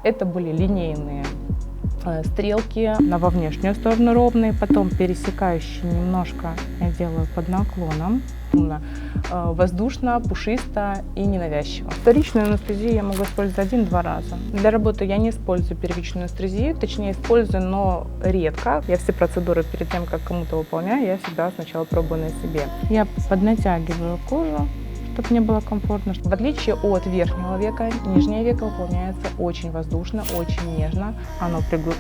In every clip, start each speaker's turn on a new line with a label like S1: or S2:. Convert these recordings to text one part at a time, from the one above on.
S1: Это были линейные стрелки во внешнюю сторону ровные, потом пересекающие немножко я делаю под наклоном. Воздушно, пушисто и ненавязчиво. Вторичную анестезию я могу использовать 1-2 раза. Для работы я не использую первичную анестезию, точнее использую, но редко. Я все процедуры перед тем, как кому-то выполняю, я всегда сначала пробую на себе. Я поднатягиваю кожу, чтобы мне было комфортно. В отличие от верхнего века, нижнее веко выполняется очень воздушно, очень нежно. Оно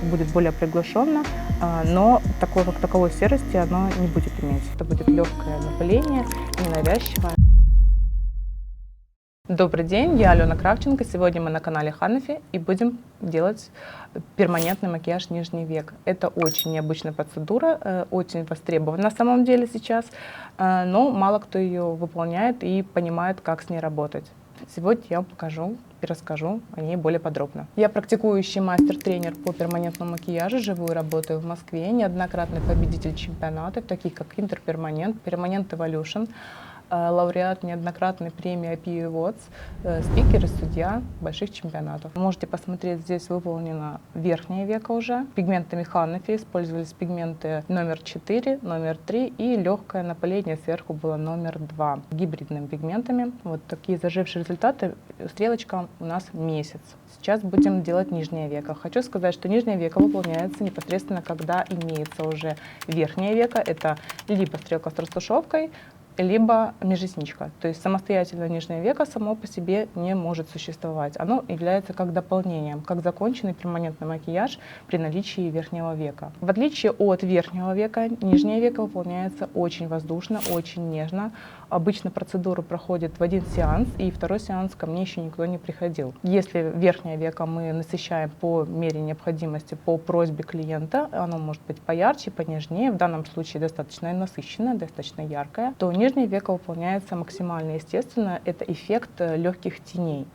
S1: будет более приглушенно, но таковой серости оно не будет иметь. Это будет легкое напыление, ненавязчивое. Добрый день, я Алена Кравченко. Сегодня мы на канале Ханафи и будем делать перманентный макияж нижний век. Это очень необычная процедура, очень востребована на самом деле сейчас, но мало кто ее выполняет и понимает, как с ней работать. Сегодня я вам покажу и расскажу о ней более подробно. Я практикующий мастер-тренер по перманентному макияжу, живу и работаю в Москве, неоднократный победитель чемпионатов, таких как Интерперманент, Перманент Evolution, лауреат неоднократной премии IPU Awards, спикер и судья больших чемпионатов. Можете посмотреть, здесь выполнено верхнее веко уже. Пигментами Ханафи использовались пигменты номер 4, номер 3 и легкое напыление сверху было номер 2. Гибридными пигментами. Вот такие зажившие результаты. Стрелочка у нас месяц. Сейчас будем делать нижнее веко. Хочу сказать, что нижнее веко выполняется непосредственно, когда имеется уже верхнее веко. Это либо стрелка с растушевкой, либо межресничка. То есть самостоятельно нижнее веко само по себе не может существовать. Оно является как дополнением, как законченный перманентный макияж при наличии верхнего века. В отличие от верхнего века, нижнее веко выполняется очень воздушно, очень нежно. Обычно процедура проходит в один сеанс, и второй сеанс ко мне еще никто не приходил. Если верхнее веко мы насыщаем по мере необходимости, по просьбе клиента, оно может быть поярче, понежнее, в данном случае достаточно насыщенное, достаточно яркое, то нижнее веко выполняется максимально естественно. Это эффект легких теней.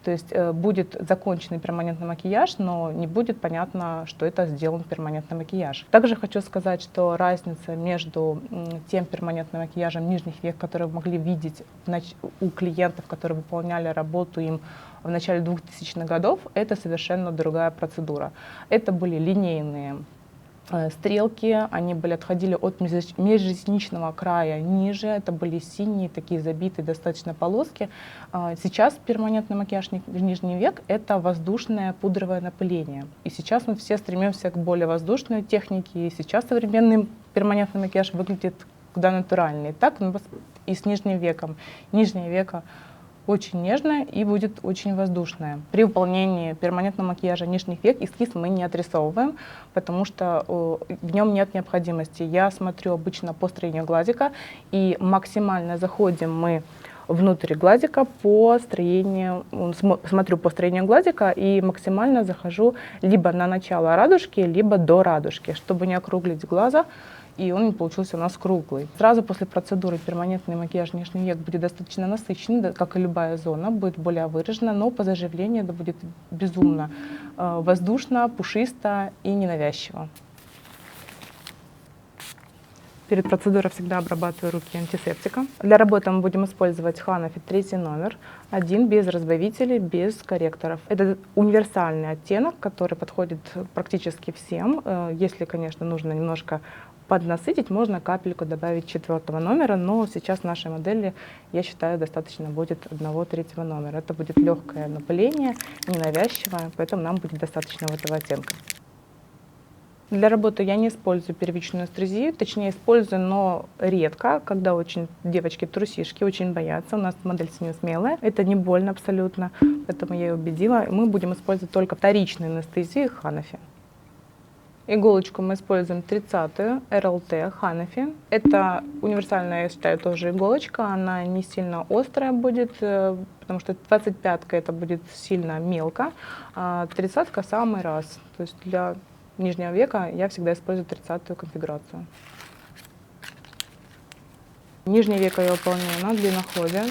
S1: То есть будет законченный перманентный макияж, но не будет понятно, что это сделан перманентный макияж. Также хочу сказать, что разница между тем перманентным макияжем нижних век, который вы могли видеть у клиентов, которые выполняли работу им в начале 2000-х годов, это совершенно другая процедура. Это были линейные стрелки, они отходили от межресничного края ниже, это были синие, такие забитые достаточно полоски. Сейчас перманентный макияж нижний век — это воздушное пудровое напыление. И сейчас мы все стремимся к более воздушной технике, и сейчас современный перманентный макияж выглядит куда натуральнее. Так и с нижним веком. Нижнее веко очень нежная и будет очень воздушная. При выполнении перманентного макияжа нижних век эскиз мы не отрисовываем, потому что в нем нет необходимости. Я смотрю обычно по строению глазика, и максимально заходим мы внутрь глазика смотрю по строению глазика и максимально захожу либо на начало радужки, либо до радужки, чтобы не округлить глаза, и он получился у нас круглый. Сразу после процедуры перманентный макияж нижний век будет достаточно насыщенный, как и любая зона, будет более выражена, но по заживлению это будет безумно воздушно, пушисто и ненавязчиво. Перед процедурой всегда обрабатываю руки антисептиком. Для работы мы будем использовать Ханафи 3 номер, один, без разбавителей, без корректоров. Это универсальный оттенок, который подходит практически всем. Если, конечно, нужно немножко поднасытить, можно капельку добавить 4 номера, но сейчас в нашей модели, я считаю, достаточно будет 1-3 номера. Это будет легкое напыление, ненавязчивое, поэтому нам будет достаточно этого оттенка. Для работы я не использую первичную анестезию, точнее использую, но редко, когда очень девочки-трусишки очень боятся. У нас модель сильно смелая, это не больно абсолютно, поэтому я ее убедила. Мы будем использовать только вторичную анестезию Ханафи. Иголочку мы используем 30-ю RLT Ханафи. Это универсальная, я считаю, тоже иголочка. Она не сильно острая будет, потому что 25-ка это будет сильно мелко, а 30-ка самый раз. То есть для нижнего века я всегда использую 30-ю конфигурацию. Нижнее веко я выполняю на длинноходе,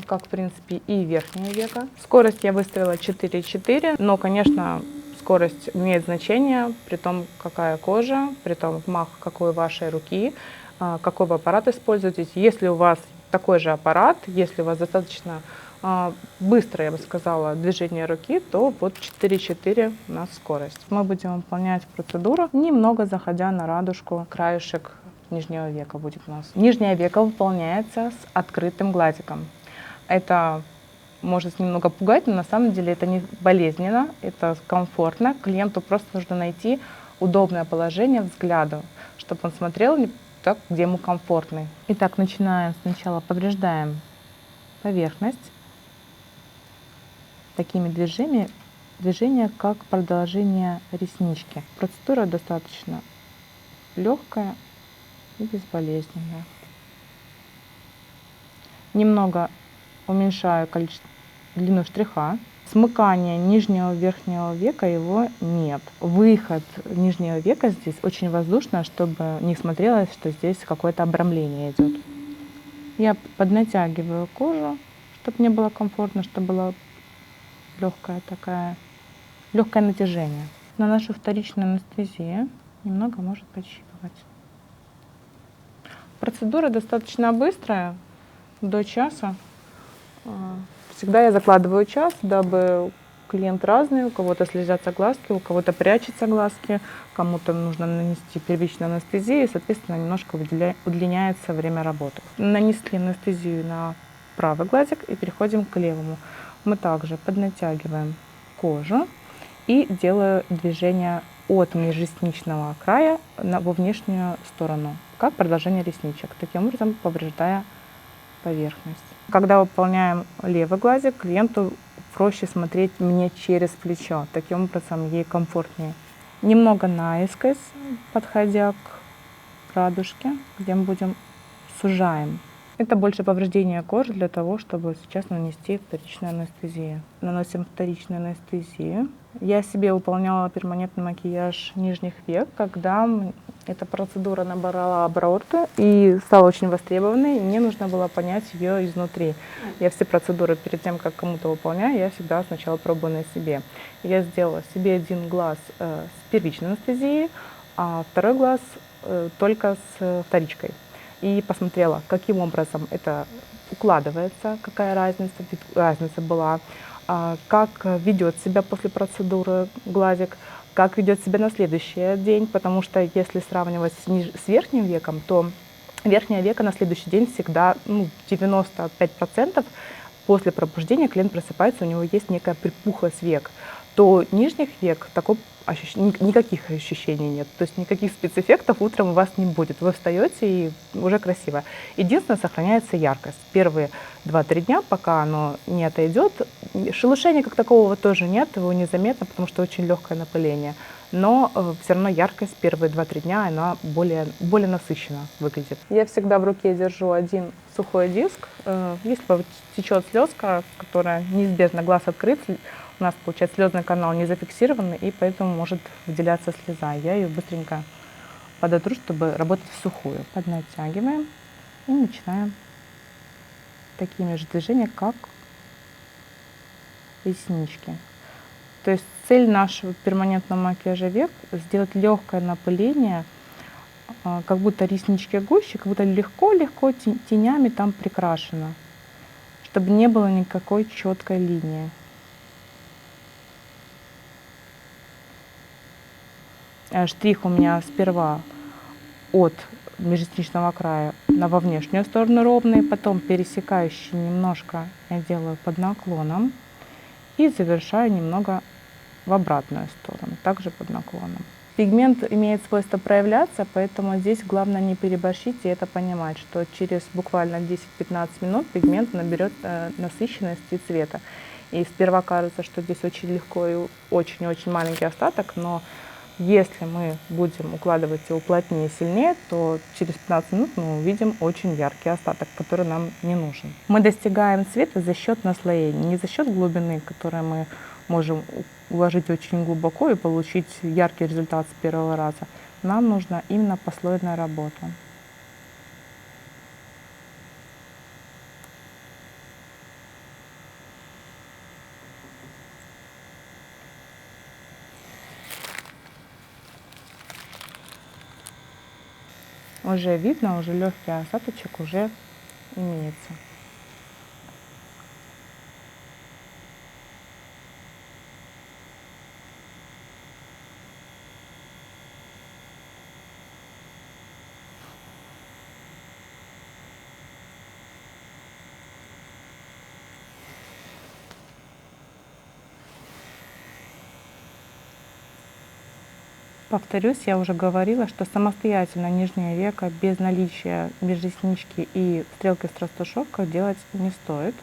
S1: как в принципе и верхнее веко. Скорость я выставила 4,4, но, конечно, скорость имеет значение, при том, какая кожа, при том, мах какой вашей руки, какой вы аппарат используете. Если у вас такой же аппарат, если у вас достаточно быстрое, я бы сказала, движение руки, то вот 4-4 у нас скорость. Мы будем выполнять процедуру, немного заходя на радужку, краешек нижнего века будет у нас. Нижнее веко выполняется с открытым глазиком. Это может немного пугать, но на самом деле это не болезненно, это комфортно. Клиенту просто нужно найти удобное положение взгляду, чтобы он смотрел так, где ему комфортно. Итак, начинаем сначала, повреждаем поверхность такими движения, как продолжение реснички. Процедура достаточно легкая и безболезненная. Немного уменьшаю длину штриха. Смыкания нижнего верхнего века его нет. Выход нижнего века здесь очень воздушно, чтобы не смотрелось, что здесь какое-то обрамление идет. Я поднатягиваю кожу, чтобы мне было комфортно, чтобы было легкое натяжение. Наношу вторичную анестезию, немного может пощипывать. Процедура достаточно быстрая, до часа. Всегда я закладываю час, дабы клиент разный, у кого-то слезятся глазки, у кого-то прячутся глазки, кому-то нужно нанести первичную анестезию, и, соответственно, немножко удлиняется время работы. Нанесли анестезию на правый глазик и переходим к левому. Мы также поднатягиваем кожу и делаю движение от межресничного края во внешнюю сторону, как продолжение ресничек, таким образом повреждая поверхность. Когда выполняем левый глазик, клиенту проще смотреть мне через плечо, таким образом ей комфортнее. Немного наискось, подходя к радужке, где мы сужаем. Это больше повреждение кожи для того, чтобы сейчас нанести вторичную анестезию. Наносим вторичную анестезию. Я себе выполняла перманентный макияж нижних век, когда эта процедура набрала обороты и стала очень востребованной, и мне нужно было понять ее изнутри. Я все процедуры перед тем, как кому-то выполняю, я всегда сначала пробую на себе. Я сделала себе один глаз с первичной анестезией, а второй глаз только с вторичкой. И посмотрела, каким образом это укладывается, какая разница была, как ведет себя после процедуры глазик, как ведет себя на следующий день, потому что если сравнивать с верхним веком, то верхнее веко на следующий день всегда 95% после пробуждения клиент просыпается, у него есть некая припухлость век, то нижних век никаких ощущений нет, то есть никаких спецэффектов утром у вас не будет. Вы встаете и уже красиво. Единственное, сохраняется яркость. Первые 2-3 дня, пока оно не отойдет, шелушения как такового тоже нет, его незаметно, потому что очень легкое напыление. Но все равно яркость первые 2-3 дня, она более насыщенно выглядит. Я всегда в руке держу один сухой диск. Если течет слезка, которая неизбежно глаз открыт, у нас, получается, слезный канал не зафиксированный, и поэтому может выделяться слеза. Я ее быстренько подотру, чтобы работать в сухую. Поднатягиваем и начинаем такими же движениями, как реснички. То есть цель нашего перманентного макияжа век сделать легкое напыление, как будто реснички гуще, как будто легко-легко тенями там прикрашено, чтобы не было никакой четкой линии. Штрих у меня сперва от межресничного края во внешнюю сторону ровный, потом пересекающий немножко я делаю под наклоном и завершаю немного в обратную сторону, также под наклоном. Пигмент имеет свойство проявляться, поэтому здесь главное не переборщить и это понимать, что через буквально 10-15 минут пигмент наберет насыщенности цвета. И сперва кажется, что здесь очень легко и очень-очень маленький остаток, но если мы будем укладывать его плотнее и сильнее, то через 15 минут мы увидим очень яркий остаток, который нам не нужен. Мы достигаем цвета за счет наслоения, не за счет глубины, которую мы можем уложить очень глубоко и получить яркий результат с первого раза. Нам нужна именно послойная работа. Уже видно, уже легкий осадочек уже имеется. Повторюсь, я уже говорила, что самостоятельно нижнее веко без наличия межреснички и стрелки с растушевкой делать не стоит,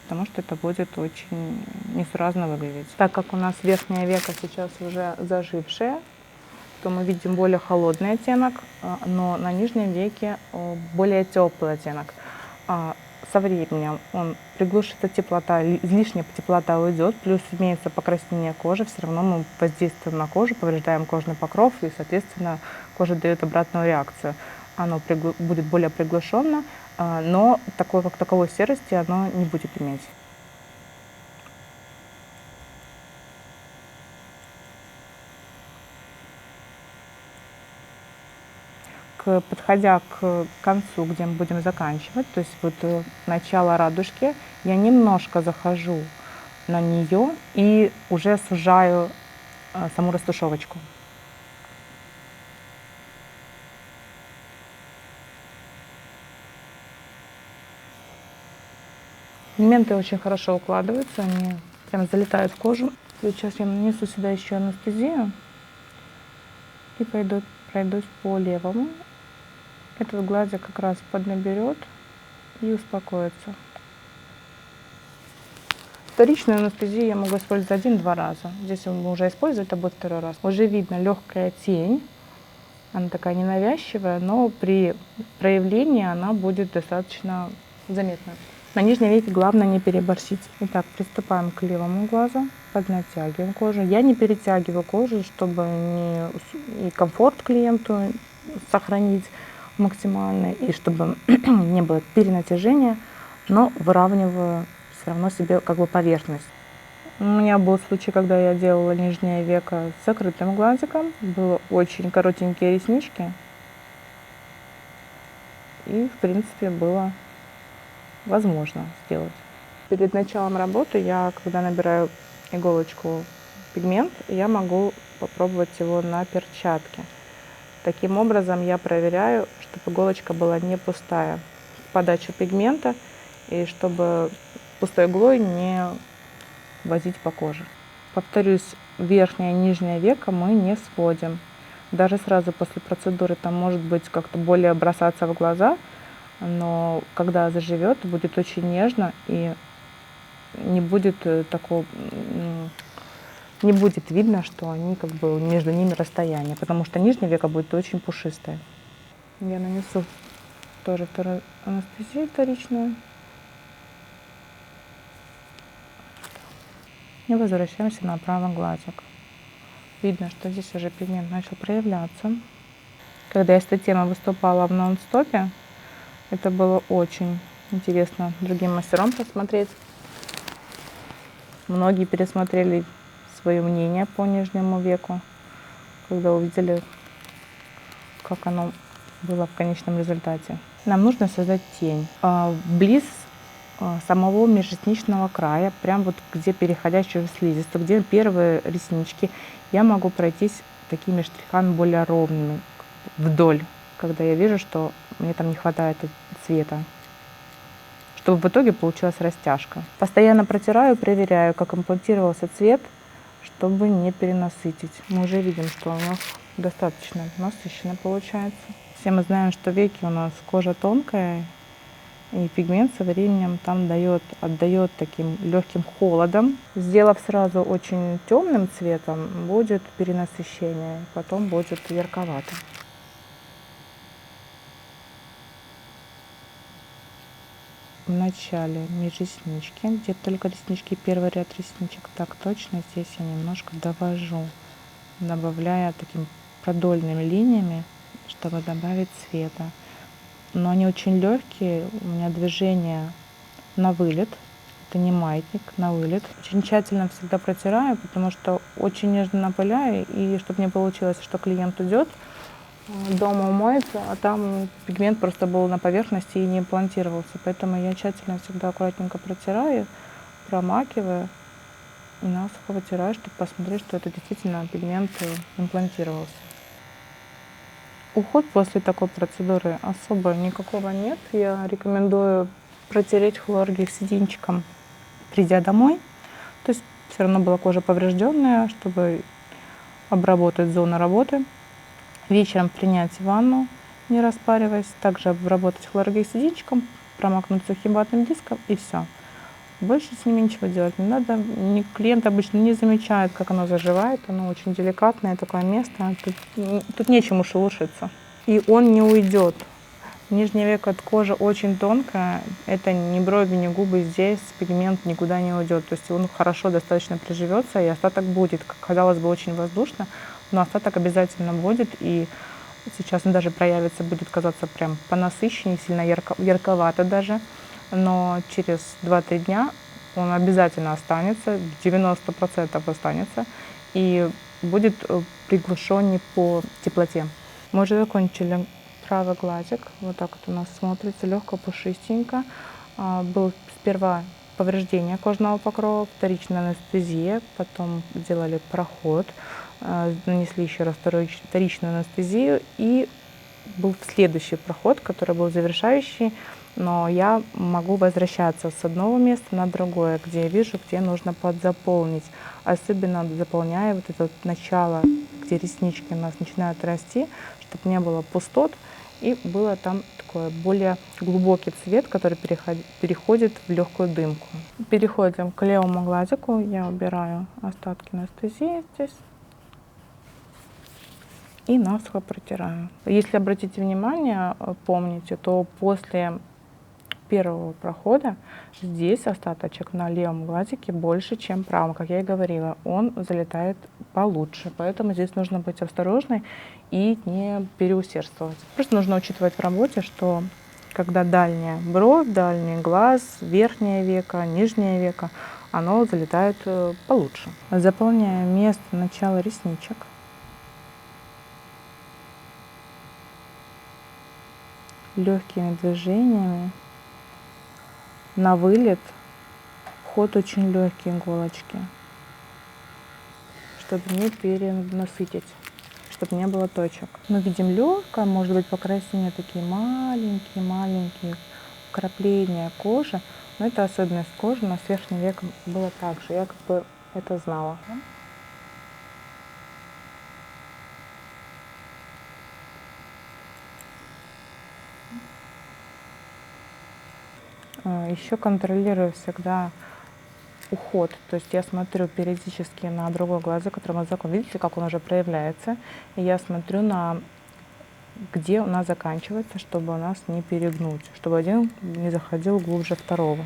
S1: потому что это будет очень несуразно выглядеть. Так как у нас верхнее веко сейчас уже зажившее, то мы видим более холодный оттенок, но на нижнем веке более теплый оттенок. Со временем он приглушится теплота, излишняя теплота уйдет, плюс имеется покраснение кожи, все равно мы воздействуем на кожу, повреждаем кожный покров, и, соответственно, кожа дает обратную реакцию. Оно будет более приглушенно, но как таковой серости оно не будет иметь. Подходя к концу, где мы будем заканчивать, то есть вот начало радужки, я немножко захожу на нее и уже сужаю саму растушевочку. Пигменты очень хорошо укладываются, они прям залетают в кожу. Сейчас я нанесу сюда еще анестезию и пройдусь по левому. Этот глазик как раз поднаберет и успокоится. Вторичную анестезию я могу использовать один-два раза. Здесь мы уже использовали, это будет второй раз. Уже видно легкая тень. Она такая ненавязчивая, но при проявлении она будет достаточно заметна. На нижнем веке главное не переборщить. Итак, приступаем к левому глазу, поднатягиваем кожу. Я не перетягиваю кожу, чтобы и комфорт клиенту сохранить максимальный, и чтобы не было перенатяжения, но выравниваю все равно себе как бы поверхность. У меня был случай, когда я делала нижнее веко с закрытым глазиком, было очень коротенькие реснички, и в принципе было возможно сделать. Перед началом работы я, когда набираю иголочку пигмент, я могу попробовать его на перчатке. Таким образом я проверяю, чтобы иголочка была не пустая в подачу пигмента и чтобы пустой иглой не возить по коже. Повторюсь, верхнее и нижнее веко мы не сводим. Даже сразу после процедуры там может быть как-то более бросаться в глаза, но когда заживет, будет очень нежно и не будет такого... Не будет видно, что они как бы между ними расстояние, потому что нижнее веко будет очень пушистое. Я нанесу тоже вторую анестезию вторичную. И возвращаемся на правый глазик. Видно, что здесь уже пигмент начал проявляться. Когда я с этой темой выступала в нон-стопе, это было очень интересно другим мастерам посмотреть. Многие пересмотрели свое мнение по нижнему веку, когда увидели, как оно было в конечном результате. Нам нужно создать тень близ самого межресничного края, прям вот где переходящую в слизистую, где первые реснички, я могу пройтись такими штрихами более ровными вдоль, когда я вижу, что мне там не хватает цвета, чтобы в итоге получилась растяжка. Постоянно протираю, проверяю, как имплантировался цвет, чтобы не перенасытить. Мы уже видим, что у нас достаточно насыщенно получается. Все мы знаем, что веки у нас кожа тонкая, и пигмент со временем там отдает таким легким холодом. Сделав сразу очень темным цветом, будет перенасыщение, потом будет ярковато. В начале межреснички, где только реснички, первый ряд ресничек, так точно здесь я немножко довожу, добавляя такими продольными линиями, чтобы добавить цвета. Но они очень легкие, у меня движение на вылет, это не маятник, на вылет. Очень тщательно всегда протираю, потому что очень нежно напыляю, и чтобы не получилось, что клиент идет, дома умоется, а там пигмент просто был на поверхности и не имплантировался. Поэтому я тщательно всегда аккуратненько протираю, промакиваю и насухо вытираю, чтобы посмотреть, что это действительно пигмент имплантировался. Уход после такой процедуры особо никакого нет. Я рекомендую протереть хлоргексидинчиком, придя домой. То есть все равно была кожа поврежденная, чтобы обработать зону работы, вечером принять ванну, не распариваясь, также обработать хлоргексидинчиком, промокнуть сухим ватным диском и все. Больше с ними ничего делать не надо. Клиент обычно не замечает, как оно заживает. Оно очень деликатное такое место. Тут нечему шелушиться. И он не уйдет. Нижнее веко от кожи очень тонкая. Это ни брови, ни губы. Здесь пигмент никуда не уйдет. То есть он хорошо достаточно приживется, и остаток будет. Казалось бы, очень воздушно, но остаток обязательно будет. И сейчас он даже проявится, будет казаться прям понасыщеннее, сильно ярковато даже. Но через 2-3 дня он обязательно останется, 90% останется, и будет приглушеннее по теплоте. Мы уже закончили правый глазик. Вот так вот у нас смотрится, легко, пушистенько. Был сперва повреждение кожного покрова, вторичная анестезия, потом сделали проход, нанесли еще раз вторичную анестезию, и был следующий проход, который был завершающий. Но я могу возвращаться с одного места на другое, где я вижу, где нужно подзаполнить. Особенно заполняя вот это вот начало, где реснички у нас начинают расти, чтобы не было пустот, и было там такой более глубокий цвет, который переходит в легкую дымку. Переходим к левому глазику. Я убираю остатки анестезии здесь и насухо протираю. Если обратите внимание, помните, то после первого прохода здесь остаточек на левом глазике больше, чем правом. Как я и говорила, он залетает получше, поэтому здесь нужно быть осторожной и не переусердствовать. Просто нужно учитывать в работе, что когда дальняя бровь, дальний глаз, верхнее веко, нижнее веко, оно залетает получше. Заполняю место начала ресничек. Легкими движениями. На вылет, ход очень легкий иголочки, чтобы не перенасытить, чтобы не было точек. Мы видим легкое, может быть, покраснения такие маленькие вкрапления кожи, но это особенность кожи, у нас с верхним веком было так же, я как бы это знала. Еще контролирую всегда уход, то есть я смотрю периодически на другой глазик, который мы закончили. Видите, как он уже проявляется, и я смотрю на где у нас заканчивается, чтобы у нас не перегнуть, чтобы один не заходил глубже второго.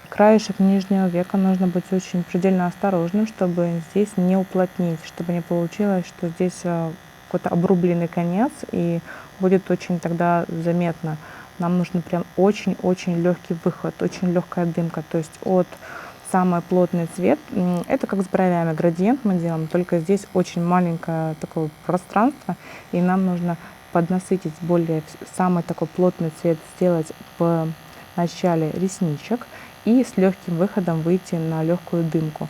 S1: Краешек нижнего века нужно быть очень предельно осторожным, чтобы здесь не уплотнить, чтобы не получилось, что здесь какой-то обрубленный конец, и будет очень тогда заметно. Нам нужно прям очень-очень легкий выход, очень легкая дымка, то есть от самый плотный цвет, это как с бровями, градиент мы делаем, только здесь очень маленькое такое пространство, и нам нужно поднасытить более самый такой плотный цвет, сделать в начале ресничек, и с легким выходом выйти на легкую дымку.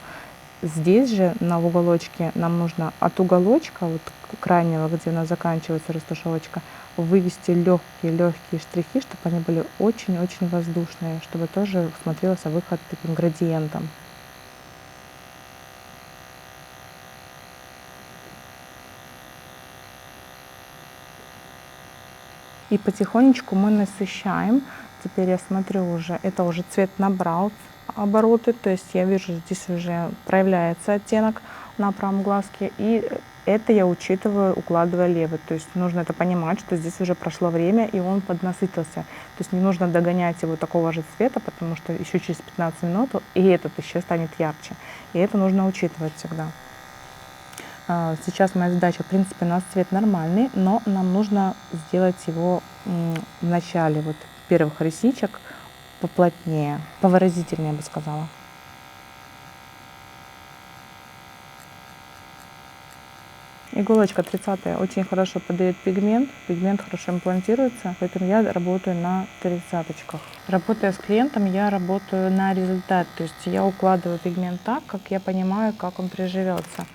S1: Здесь же на уголочке нам нужно от уголочка, вот крайнего, где у нас заканчивается растушевочка, вывести легкие штрихи, чтобы они были очень-очень воздушные, чтобы тоже смотрелся выход таким градиентом. И потихонечку мы насыщаем. Теперь я смотрю уже, это уже цвет набрал обороты, то есть я вижу, здесь уже проявляется оттенок на правом глазке, и это я учитываю, укладывая левый. То есть нужно это понимать, что здесь уже прошло время, и он поднасытился. То есть не нужно догонять его такого же цвета, потому что еще через 15 минут и этот еще станет ярче. И это нужно учитывать всегда. Сейчас моя задача, в принципе, у нас цвет нормальный, но нам нужно сделать его в начале вот первых ресничек поплотнее, повыразительнее, я бы сказала. Иголочка 30-я очень хорошо подает пигмент, пигмент хорошо имплантируется, поэтому я работаю на 30-очках. Работая с клиентом, я работаю на результат, то есть я укладываю пигмент так, как я понимаю, как он приживется.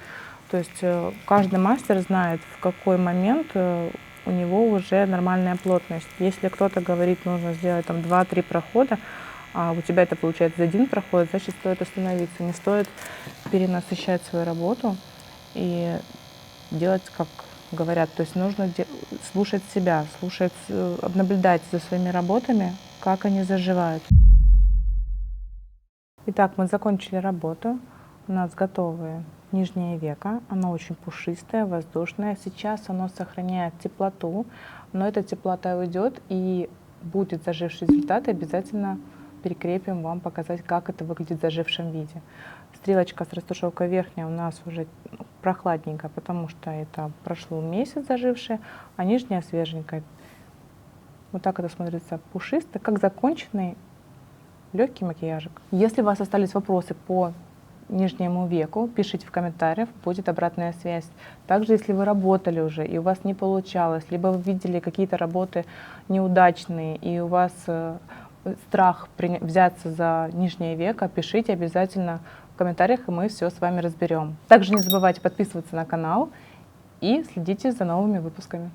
S1: То есть каждый мастер знает, в какой момент у него уже нормальная плотность. Если кто-то говорит, нужно сделать там 2-3 прохода, а у тебя это получается за один проход, значит, стоит остановиться. Не стоит перенасыщать свою работу и делать, как говорят. То есть нужно слушать себя, наблюдать за своими работами, как они заживают. Итак, мы закончили работу. У нас готовое нижнее веко. Оно очень пушистое, воздушное. Сейчас оно сохраняет теплоту, но эта теплота уйдет, и будет заживший результат. И обязательно перекрепим вам показать, как это выглядит в зажившем виде. Стрелочка с растушевкой верхняя у нас уже прохладненькая, потому что это прошло месяц зажившее, а нижняя свеженькая. Вот так это смотрится пушисто, как законченный легкий макияжик. Если у вас остались вопросы по нижнему веку, пишите в комментариях, будет обратная связь. Также, если вы работали уже и у вас не получалось, либо вы видели какие-то работы неудачные и у вас страх взяться за нижнее веко, пишите обязательно в комментариях, и мы все с вами разберем. Также не забывайте подписываться на канал и следите за новыми выпусками.